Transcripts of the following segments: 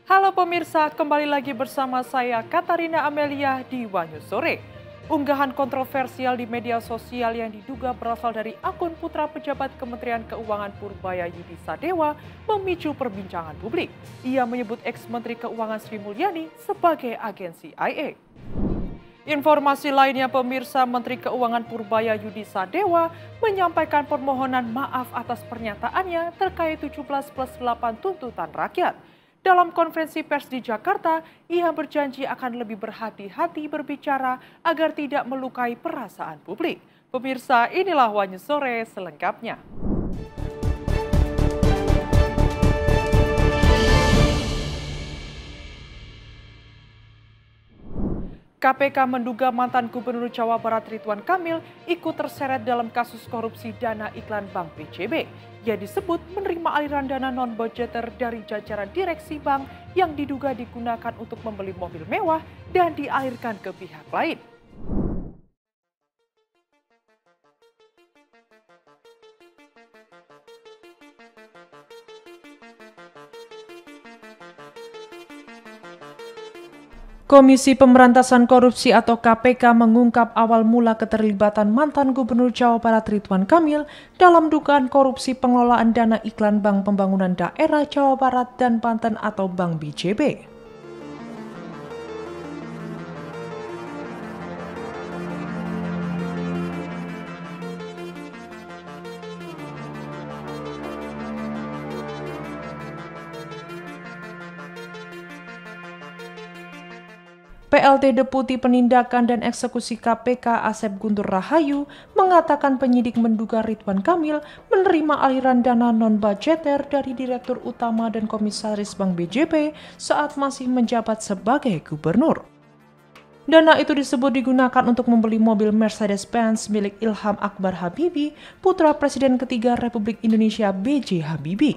Halo pemirsa, kembali lagi bersama saya Katarina Amelia di Wanyu Sore. Unggahan kontroversial di media sosial yang diduga berasal dari akun putra pejabat Kementerian Keuangan Purbaya Yudi Sadewa memicu perbincangan publik. Ia menyebut ex-Menteri Keuangan Sri Mulyani sebagai agen CIA. Informasi lainnya pemirsa, Menteri Keuangan Purbaya Yudi Sadewa menyampaikan permohonan maaf atas pernyataannya terkait 17+8 tuntutan rakyat. Dalam konferensi pers di Jakarta, ia berjanji akan lebih berhati-hati berbicara agar tidak melukai perasaan publik. Pemirsa, inilah Wanyu Sore selengkapnya. KPK menduga mantan Gubernur Jawa Barat Ridwan Kamil ikut terseret dalam kasus korupsi dana iklan Bank BJB. Ia disebut menerima aliran dana non-budgeter dari jajaran direksi bank yang diduga digunakan untuk membeli mobil mewah dan dialirkan ke pihak lain. Komisi Pemberantasan Korupsi atau KPK mengungkap awal mula keterlibatan mantan Gubernur Jawa Barat Ridwan Kamil dalam dugaan korupsi pengelolaan dana iklan Bank Pembangunan Daerah Jawa Barat dan Banten atau Bank BJB. PLT Deputi Penindakan dan Eksekusi KPK Asep Guntur Rahayu mengatakan penyidik menduga Ridwan Kamil menerima aliran dana non-budgeter dari Direktur Utama dan Komisaris Bank BJB saat masih menjabat sebagai gubernur. Dana itu disebut digunakan untuk membeli mobil Mercedes-Benz milik Ilham Akbar Habibie, putra Presiden ketiga Republik Indonesia B.J. Habibie.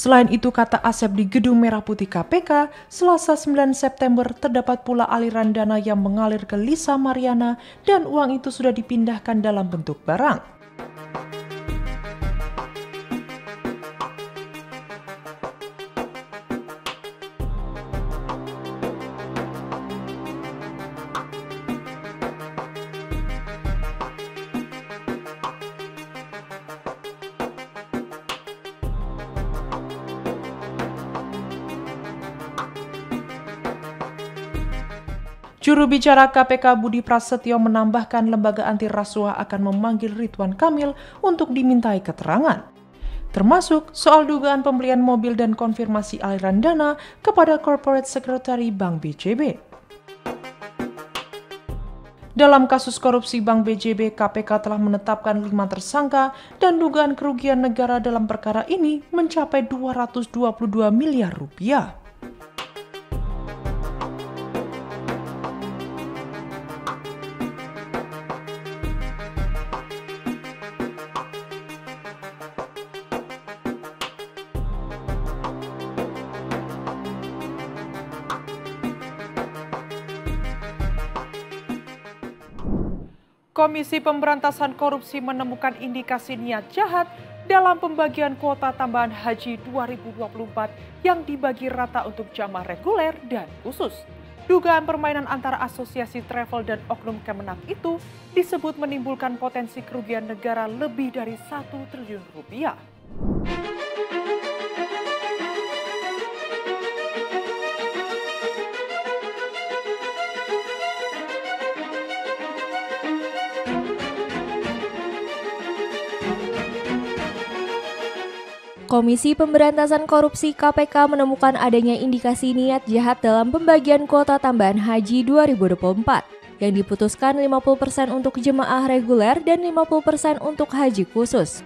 Selain itu, kata Asep, di Gedung Merah Putih KPK, Selasa 9 September terdapat pula aliran dana yang mengalir ke Lisa Mariana dan uang itu sudah dipindahkan dalam bentuk barang. Juru bicara KPK Budi Prasetyo menambahkan lembaga anti rasuah akan memanggil Ridwan Kamil untuk dimintai keterangan, termasuk soal dugaan pembelian mobil dan konfirmasi aliran dana kepada Corporate Secretary Bank BJB. Dalam kasus korupsi Bank BJB, KPK telah menetapkan 5 tersangka dan dugaan kerugian negara dalam perkara ini mencapai 222 miliar rupiah. Komisi Pemberantasan Korupsi menemukan indikasi niat jahat dalam pembagian kuota tambahan haji 2024 yang dibagi rata untuk jamaah reguler dan khusus. Dugaan permainan antara asosiasi travel dan oknum Kemenak itu disebut menimbulkan potensi kerugian negara lebih dari 1 triliun rupiah. Komisi Pemberantasan Korupsi KPK menemukan adanya indikasi niat jahat dalam pembagian kuota tambahan haji 2024 yang diputuskan 50% untuk jemaah reguler dan 50% untuk haji khusus.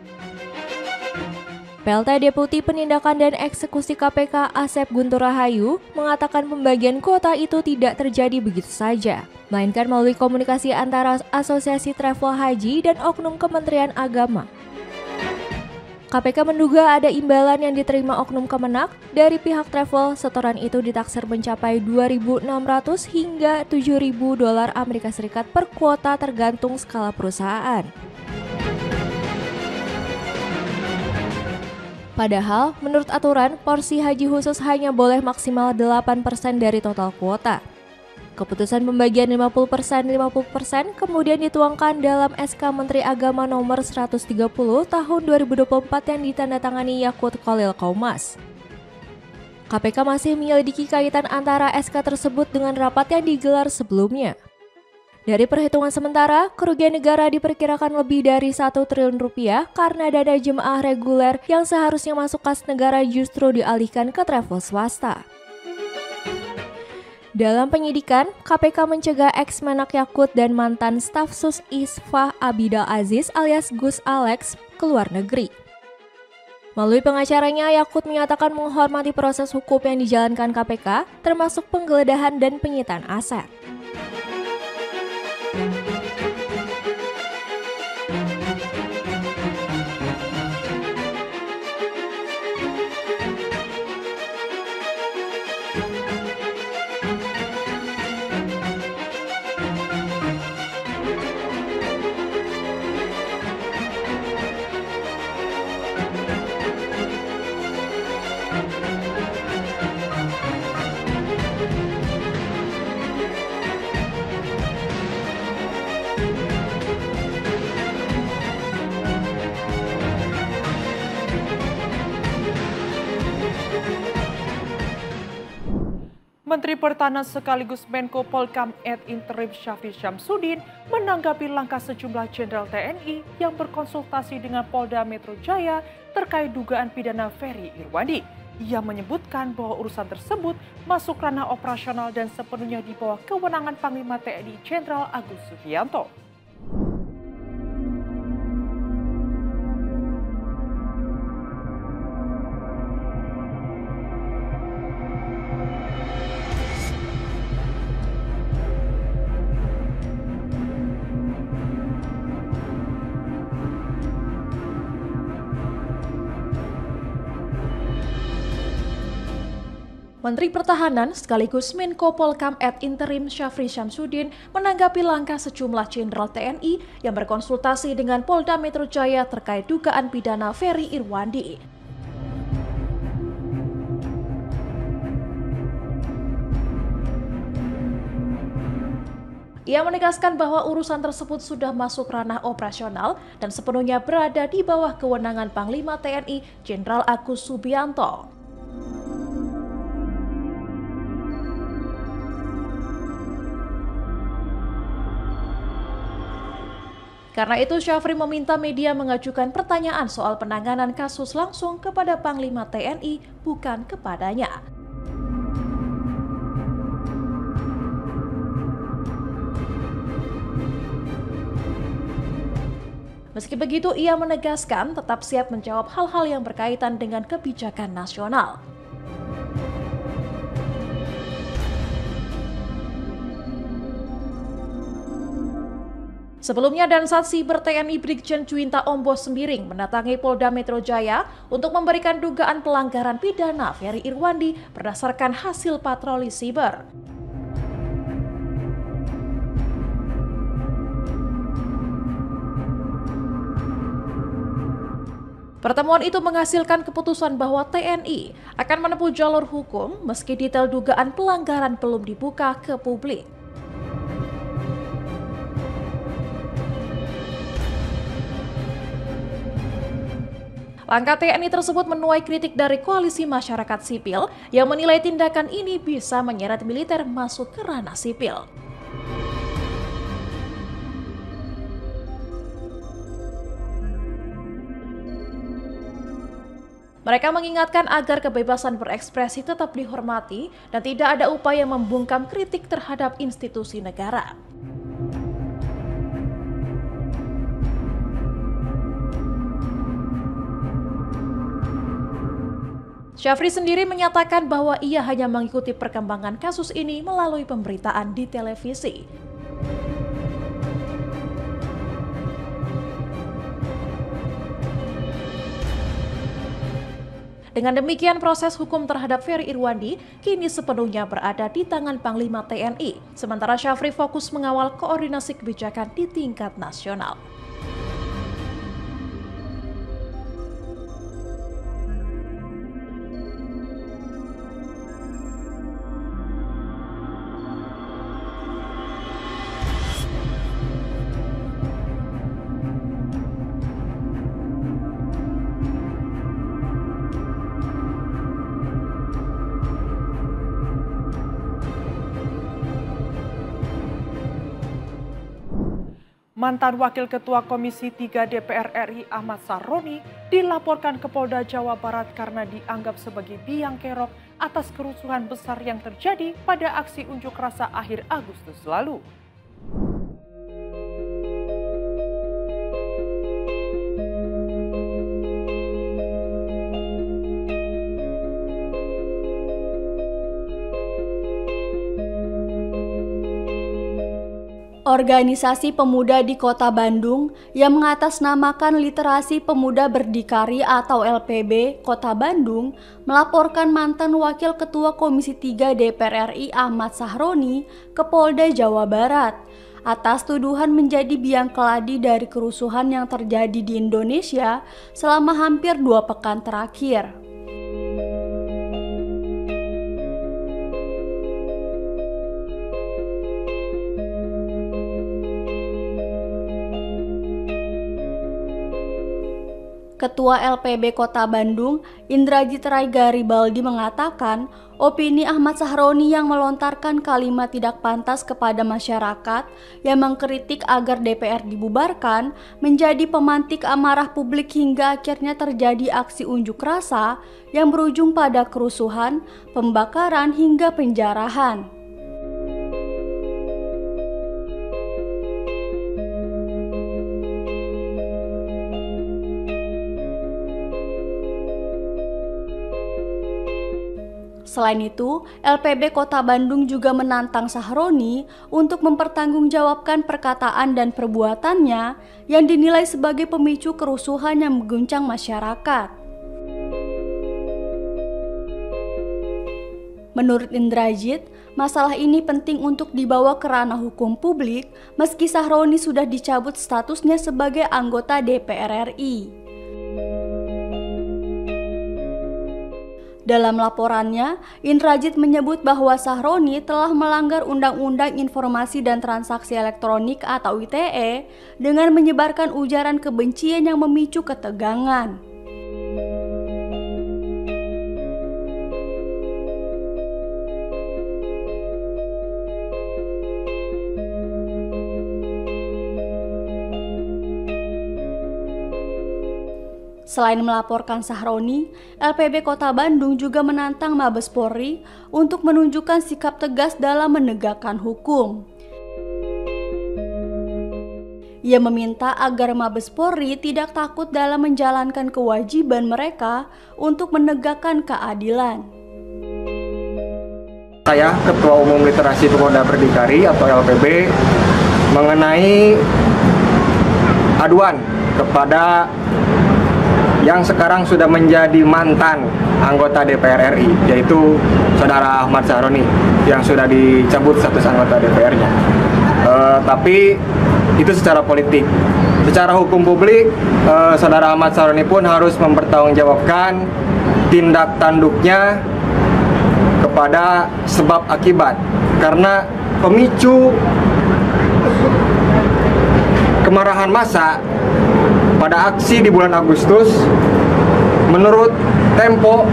PLT Deputi Penindakan dan Eksekusi KPK Asep Guntur Rahayu mengatakan pembagian kuota itu tidak terjadi begitu saja, melainkan melalui komunikasi antara Asosiasi Travel Haji dan Oknum Kementerian Agama. KPK menduga ada imbalan yang diterima oknum Kemenak dari pihak travel. Setoran itu ditaksir mencapai 2.600 hingga 7.000 dolar Amerika Serikat per kuota tergantung skala perusahaan. Padahal, menurut aturan, porsi haji khusus hanya boleh maksimal 8% dari total kuota. Keputusan pembagian 50% kemudian dituangkan dalam SK Menteri Agama nomor 130 tahun 2024 yang ditandatangani Yakut Khalil Qaumas. KPK masih menyelidiki kaitan antara SK tersebut dengan rapat yang digelar sebelumnya. Dari perhitungan sementara, kerugian negara diperkirakan lebih dari 1 triliun rupiah karena dana jemaah reguler yang seharusnya masuk kas negara justru dialihkan ke travel swasta. Dalam penyidikan, KPK mencegah ex-Menak Yakut dan mantan staf Sus Isfah Abidal Aziz alias Gus Alex ke luar negeri. Melalui pengacaranya, Yakut menyatakan menghormati proses hukum yang dijalankan KPK, termasuk penggeledahan dan penyitaan aset. Menteri Pertahanan sekaligus Menko Polkam et Interim Syafri Syamsuddin menanggapi langkah sejumlah jenderal TNI yang berkonsultasi dengan Polda Metro Jaya terkait dugaan pidana Ferry Irwandi. Ia menyebutkan bahwa urusan tersebut masuk ranah operasional dan sepenuhnya di bawah kewenangan Panglima TNI Jenderal Agus Subianto. Menteri Pertahanan sekaligus Menko Polkam et Interim Syafri Syamsuddin menanggapi langkah sejumlah jenderal TNI yang berkonsultasi dengan Polda Metro Jaya terkait dugaan pidana Ferry Irwandi. Ia menegaskan bahwa urusan tersebut sudah masuk ranah operasional dan sepenuhnya berada di bawah kewenangan Panglima TNI Jenderal Agus Subianto. Karena itu, Syafri meminta media mengajukan pertanyaan soal penanganan kasus langsung kepada Panglima TNI, bukan kepadanya. Meski begitu, ia menegaskan tetap siap menjawab hal-hal yang berkaitan dengan kebijakan nasional. Sebelumnya, Dansat Siber TNI Brigjen Juwinta Ombo Sembiring mendatangi Polda Metro Jaya untuk memberikan dugaan pelanggaran pidana Ferry Irwandi berdasarkan hasil patroli siber. Pertemuan itu menghasilkan keputusan bahwa TNI akan menempuh jalur hukum meski detail dugaan pelanggaran belum dibuka ke publik. Langkah TNI tersebut menuai kritik dari koalisi masyarakat sipil yang menilai tindakan ini bisa menyeret militer masuk ke ranah sipil. Mereka mengingatkan agar kebebasan berekspresi tetap dihormati dan tidak ada upaya membungkam kritik terhadap institusi negara. Syafri sendiri menyatakan bahwa ia hanya mengikuti perkembangan kasus ini melalui pemberitaan di televisi. Dengan demikian, proses hukum terhadap Ferry Irwandi kini sepenuhnya berada di tangan Panglima TNI. Sementara Syafri fokus mengawal koordinasi kebijakan di tingkat nasional. Mantan Wakil Ketua Komisi 3 DPR RI Ahmad Sahroni dilaporkan ke Polda Jawa Barat karena dianggap sebagai biang kerok atas kerusuhan besar yang terjadi pada aksi unjuk rasa akhir Agustus lalu. Organisasi pemuda di Kota Bandung yang mengatasnamakan Literasi Pemuda Berdikari atau LPB Kota Bandung melaporkan mantan Wakil Ketua Komisi 3 DPR RI Ahmad Sahroni ke Polda Jawa Barat atas tuduhan menjadi biang keladi dari kerusuhan yang terjadi di Indonesia selama hampir 2 pekan terakhir. Ketua LPB Kota Bandung, Indrajit Rai Garibaldi mengatakan, opini Ahmad Sahroni yang melontarkan kalimat tidak pantas kepada masyarakat yang mengkritik agar DPR dibubarkan menjadi pemantik amarah publik hingga akhirnya terjadi aksi unjuk rasa yang berujung pada kerusuhan, pembakaran hingga penjarahan. Selain itu, LPB Kota Bandung juga menantang Sahroni untuk mempertanggungjawabkan perkataan dan perbuatannya yang dinilai sebagai pemicu kerusuhan yang mengguncang masyarakat. Menurut Indrajit, masalah ini penting untuk dibawa ke ranah hukum publik meski Sahroni sudah dicabut statusnya sebagai anggota DPR RI. Dalam laporannya, Indrajit menyebut bahwa Sahroni telah melanggar Undang-Undang Informasi dan Transaksi Elektronik atau ITE dengan menyebarkan ujaran kebencian yang memicu ketegangan. Selain melaporkan Sahroni, LPB Kota Bandung juga menantang Mabes Polri untuk menunjukkan sikap tegas dalam menegakkan hukum. Ia meminta agar Mabes Polri tidak takut dalam menjalankan kewajiban mereka untuk menegakkan keadilan. Saya, Ketua Umum Literasi Pemuda Berdikari atau LPB, mengenai aduan kepada yang sekarang sudah menjadi mantan anggota DPR RI, yaitu Saudara Ahmad Sahroni yang sudah dicabut status anggota DPR-nya. Tapi itu secara politik. Secara hukum publik, Saudara Ahmad Sahroni pun harus mempertanggungjawabkan tindak tanduknya kepada sebab akibat. Karena pemicu kemarahan massa pada aksi di bulan Agustus, menurut Tempo,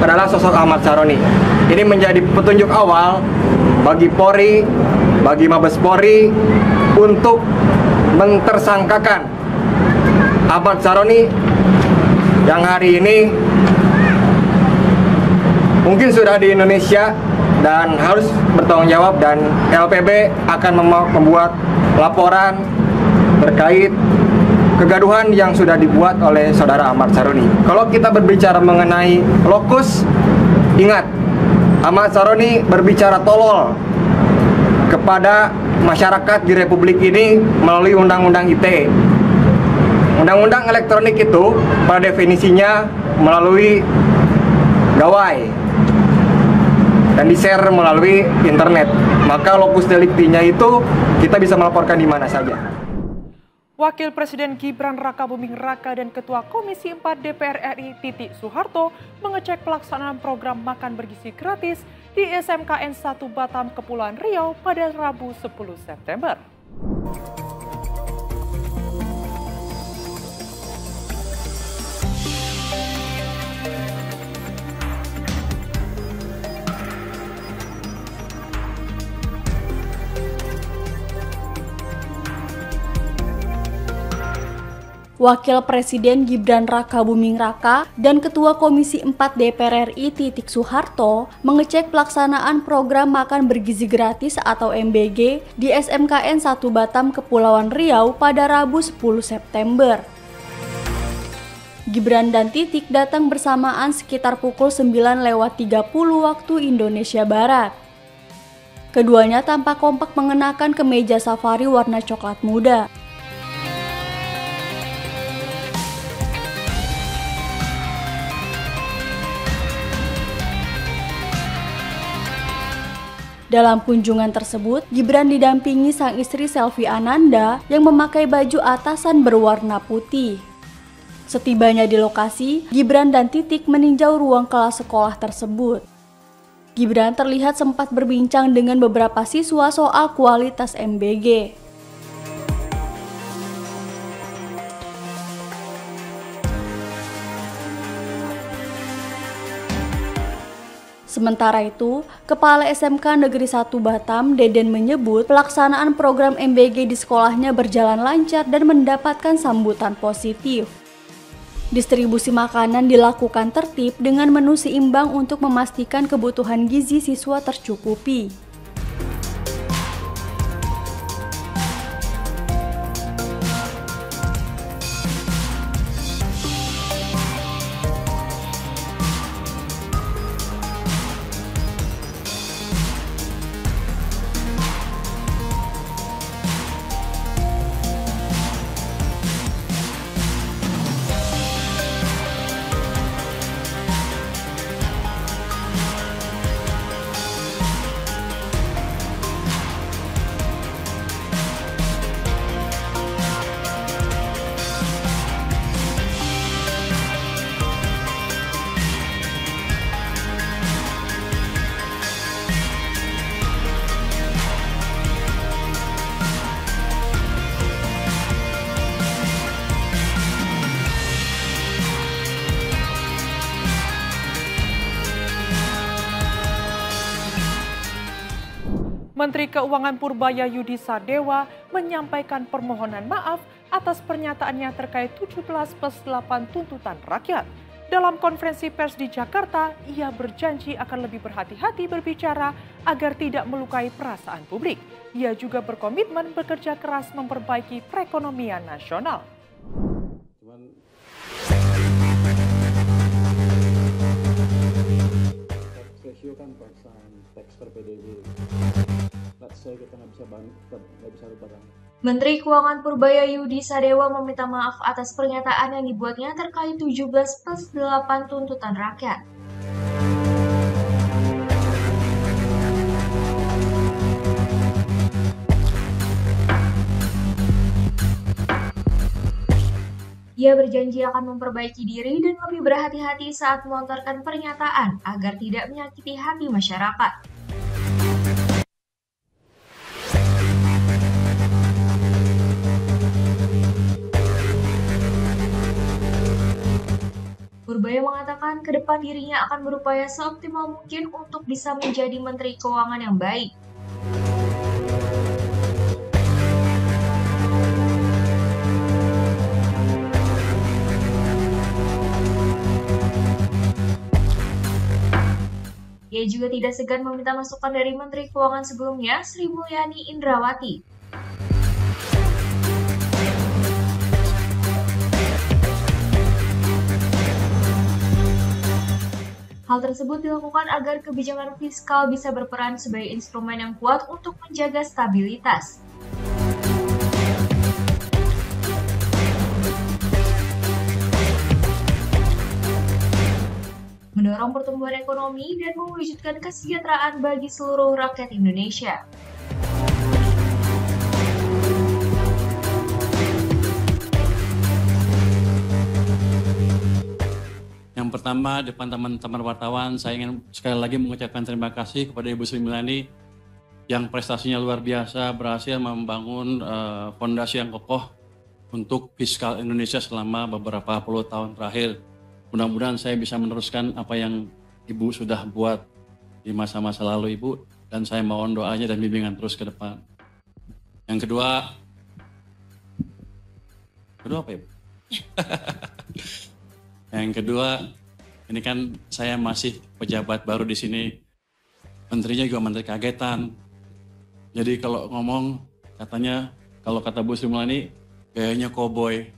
adalah sosok Ahmad Sahroni. Ini menjadi petunjuk awal bagi Polri, bagi Mabes Polri untuk mentersangkakan Ahmad Sahroni yang hari ini mungkin sudah di Indonesia dan harus bertanggung jawab, dan LPB akan membuat laporan terkait kegaduhan yang sudah dibuat oleh Saudara Ahmad Sahroni. Kalau kita berbicara mengenai lokus, ingat, Ahmad Sahroni berbicara tolol kepada masyarakat di Republik ini melalui Undang-Undang ITE. Undang-Undang elektronik itu pada definisinya melalui gawai dan di-share melalui internet. Maka lokus deliktinya itu kita bisa melaporkan di mana saja. Wakil Presiden Gibran Rakabuming Raka dan Ketua Komisi 4 DPR RI Titik Soeharto mengecek pelaksanaan program makan bergizi gratis di SMKN 1 Batam, Kepulauan Riau pada Rabu 10 September. Wakil Presiden Gibran Rakabuming Raka dan Ketua Komisi 4 DPR RI Titik Soeharto mengecek pelaksanaan program makan bergizi gratis atau MBG di SMKN 1 Batam, Kepulauan Riau pada Rabu 10 September. Gibran dan Titik datang bersamaan sekitar pukul 9:30 waktu Indonesia Barat. Keduanya tampak kompak mengenakan kemeja safari warna coklat muda. Dalam kunjungan tersebut, Gibran didampingi sang istri Selvi Ananda yang memakai baju atasan berwarna putih. Setibanya di lokasi, Gibran dan Titik meninjau ruang kelas sekolah tersebut. Gibran terlihat sempat berbincang dengan beberapa siswa soal kualitas MBG. Sementara itu, Kepala SMK Negeri 1 Batam, Deden, menyebut pelaksanaan program MBG di sekolahnya berjalan lancar dan mendapatkan sambutan positif. Distribusi makanan dilakukan tertib dengan menu seimbang untuk memastikan kebutuhan gizi siswa tercukupi. Menteri Keuangan Purbayayudi Sadewa menyampaikan permohonan maaf atas pernyataannya terkait 17+8 tuntutan rakyat. Dalam konferensi pers di Jakarta, ia berjanji akan lebih berhati-hati berbicara agar tidak melukai perasaan publik. Ia juga berkomitmen bekerja keras memperbaiki perekonomian nasional. Ratio kan perasaan teks per PDB. Saya kita nggak bisa rubah. Menteri Keuangan Purbayayudi Sadewa meminta maaf atas pernyataan yang dibuatnya terkait 17+8 tuntutan rakyat. Ia berjanji akan memperbaiki diri dan lebih berhati-hati saat melontarkan pernyataan agar tidak menyakiti hati masyarakat. Purbaya mengatakan ke depan dirinya akan berupaya seoptimal mungkin untuk bisa menjadi Menteri Keuangan yang baik. Ia juga tidak segan meminta masukan dari Menteri Keuangan sebelumnya, Sri Mulyani Indrawati. Hal tersebut dilakukan agar kebijakan fiskal bisa berperan sebagai instrumen yang kuat untuk menjaga stabilitas. mendorong pertumbuhan ekonomi dan mewujudkan kesejahteraan bagi seluruh rakyat Indonesia. Yang pertama, depan teman-teman wartawan, saya ingin sekali lagi mengucapkan terima kasih kepada Ibu Sri Mulyani yang prestasinya luar biasa, berhasil membangun fondasi yang kokoh untuk fiskal Indonesia selama beberapa puluh tahun terakhir. Mudah-mudahan saya bisa meneruskan apa yang Ibu sudah buat di masa-masa lalu, Ibu, dan saya mohon doanya dan bimbingan terus ke depan. Yang kedua apa, Ibu? Yang kedua, ini kan saya masih pejabat baru di sini, menterinya juga menteri kagetan. Jadi kalau ngomong, katanya, kalau kata Bu Sri Mulyani, gayanya koboi.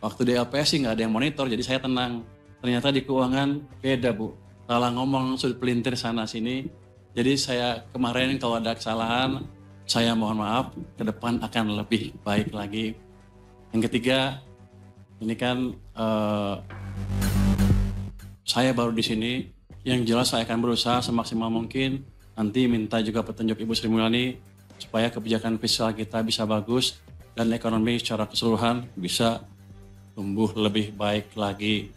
Waktu di LPS sih nggak ada yang monitor, jadi saya tenang. Ternyata di keuangan beda, Bu. Salah ngomong, sudut pelintir sana-sini. Jadi saya kemarin kalau ada kesalahan, saya mohon maaf, ke depan akan lebih baik lagi. Yang ketiga, ini kan saya baru di sini, yang jelas saya akan berusaha semaksimal mungkin, nanti minta juga petunjuk Ibu Sri Mulyani supaya kebijakan fiskal kita bisa bagus dan ekonomi secara keseluruhan bisa tumbuh lebih baik lagi.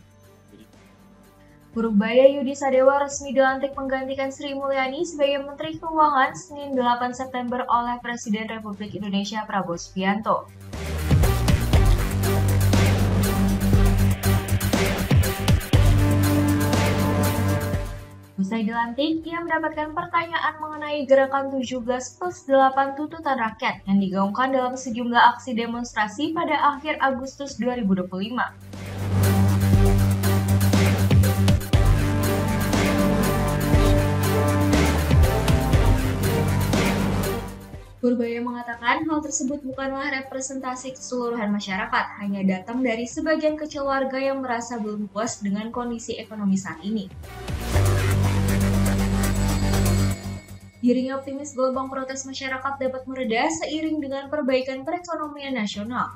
Purbaya Yudi Sadewa resmi dilantik menggantikan Sri Mulyani sebagai Menteri Keuangan Senin 8 September oleh Presiden Republik Indonesia Prabowo Subianto. Usai dilantik, ia mendapatkan pertanyaan mengenai gerakan 17+8 tuntutan rakyat yang digaungkan dalam sejumlah aksi demonstrasi pada akhir Agustus 2025. Purbaya mengatakan hal tersebut bukanlah representasi keseluruhan masyarakat, hanya datang dari sebagian kecil warga yang merasa belum puas dengan kondisi ekonomi saat ini. Dirinya optimis gelombang protes masyarakat dapat mereda seiring dengan perbaikan perekonomian nasional.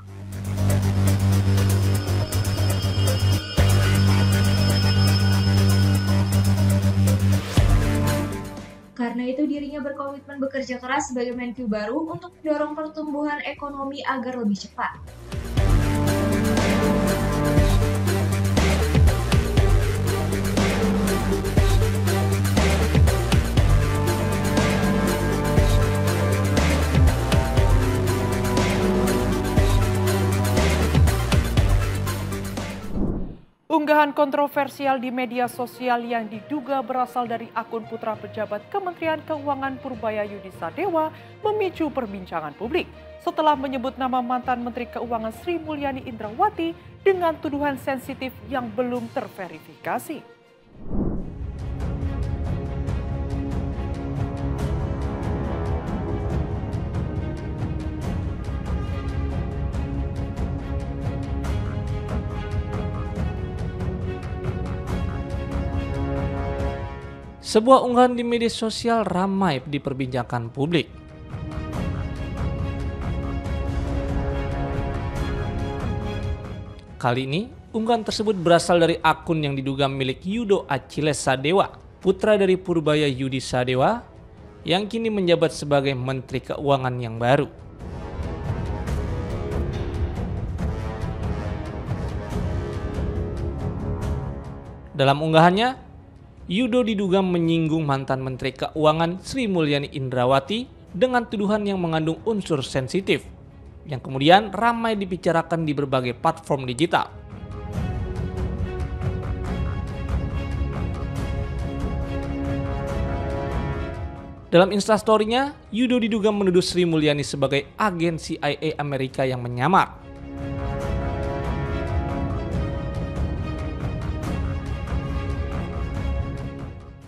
Karena itu dirinya berkomitmen bekerja keras sebagai Menkyu baru untuk mendorong pertumbuhan ekonomi agar lebih cepat. Unggahan kontroversial di media sosial yang diduga berasal dari akun putra pejabat Kementerian Keuangan Purbaya Yudi Sadewa memicu perbincangan publik setelah menyebut nama mantan Menteri Keuangan Sri Mulyani Indrawati dengan tuduhan sensitif yang belum terverifikasi. Sebuah unggahan di media sosial ramai diperbincangkan publik. Kali ini, unggahan tersebut berasal dari akun yang diduga milik Yudo Achilles Sadewa, putra dari Purbaya Yudi Sadewa, yang kini menjabat sebagai Menteri Keuangan yang baru. Dalam unggahannya, Yudo diduga menyinggung mantan Menteri Keuangan Sri Mulyani Indrawati dengan tuduhan yang mengandung unsur sensitif, yang kemudian ramai dibicarakan di berbagai platform digital. Dalam Instastory-nya, Yudo diduga menuduh Sri Mulyani sebagai agen CIA Amerika yang menyamar.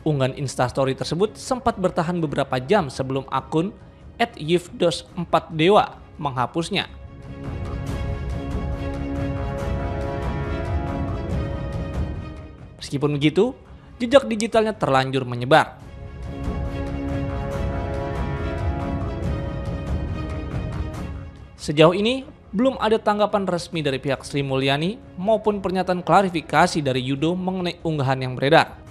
Unggahan Instastory tersebut sempat bertahan beberapa jam sebelum akun @yifdos4dewa menghapusnya. Meskipun begitu, jejak digitalnya terlanjur menyebar. Sejauh ini, belum ada tanggapan resmi dari pihak Sri Mulyani maupun pernyataan klarifikasi dari Yudo mengenai unggahan yang beredar.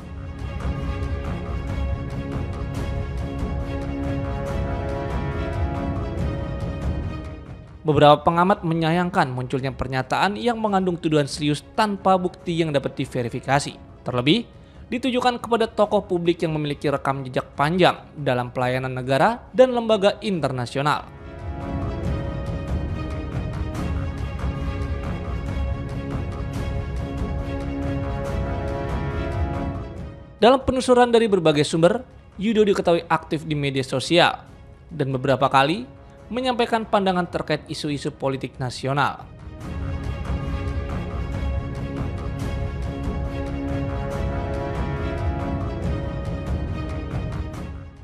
Beberapa pengamat menyayangkan munculnya pernyataan yang mengandung tuduhan serius tanpa bukti yang dapat diverifikasi. Terlebih, ditujukan kepada tokoh publik yang memiliki rekam jejak panjang dalam pelayanan negara dan lembaga internasional. Dalam penelusuran dari berbagai sumber, Yudo diketahui aktif di media sosial dan beberapa kali menyampaikan pandangan terkait isu-isu politik nasional.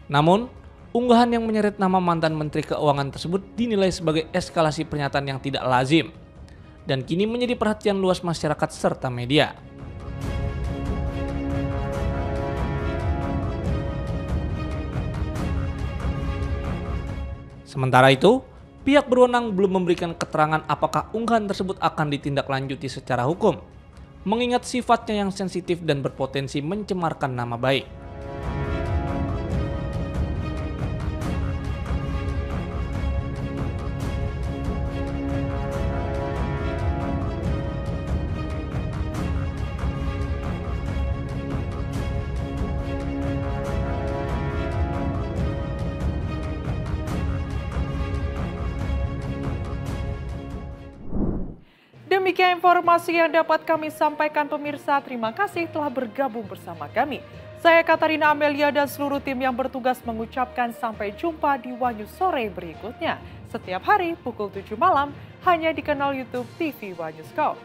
Namun, unggahan yang menyeret nama mantan Menteri Keuangan tersebut dinilai sebagai eskalasi pernyataan yang tidak lazim dan kini menjadi perhatian luas masyarakat serta media. Sementara itu, pihak berwenang belum memberikan keterangan apakah unggahan tersebut akan ditindaklanjuti secara hukum, mengingat sifatnya yang sensitif dan berpotensi mencemarkan nama baik. Demikian informasi yang dapat kami sampaikan pemirsa. Terima kasih telah bergabung bersama kami. Saya Katarina Amelia dan seluruh tim yang bertugas mengucapkan sampai jumpa di Wanyu Sore berikutnya. Setiap hari pukul 7 malam hanya di kanal YouTube TV Wanyus Go.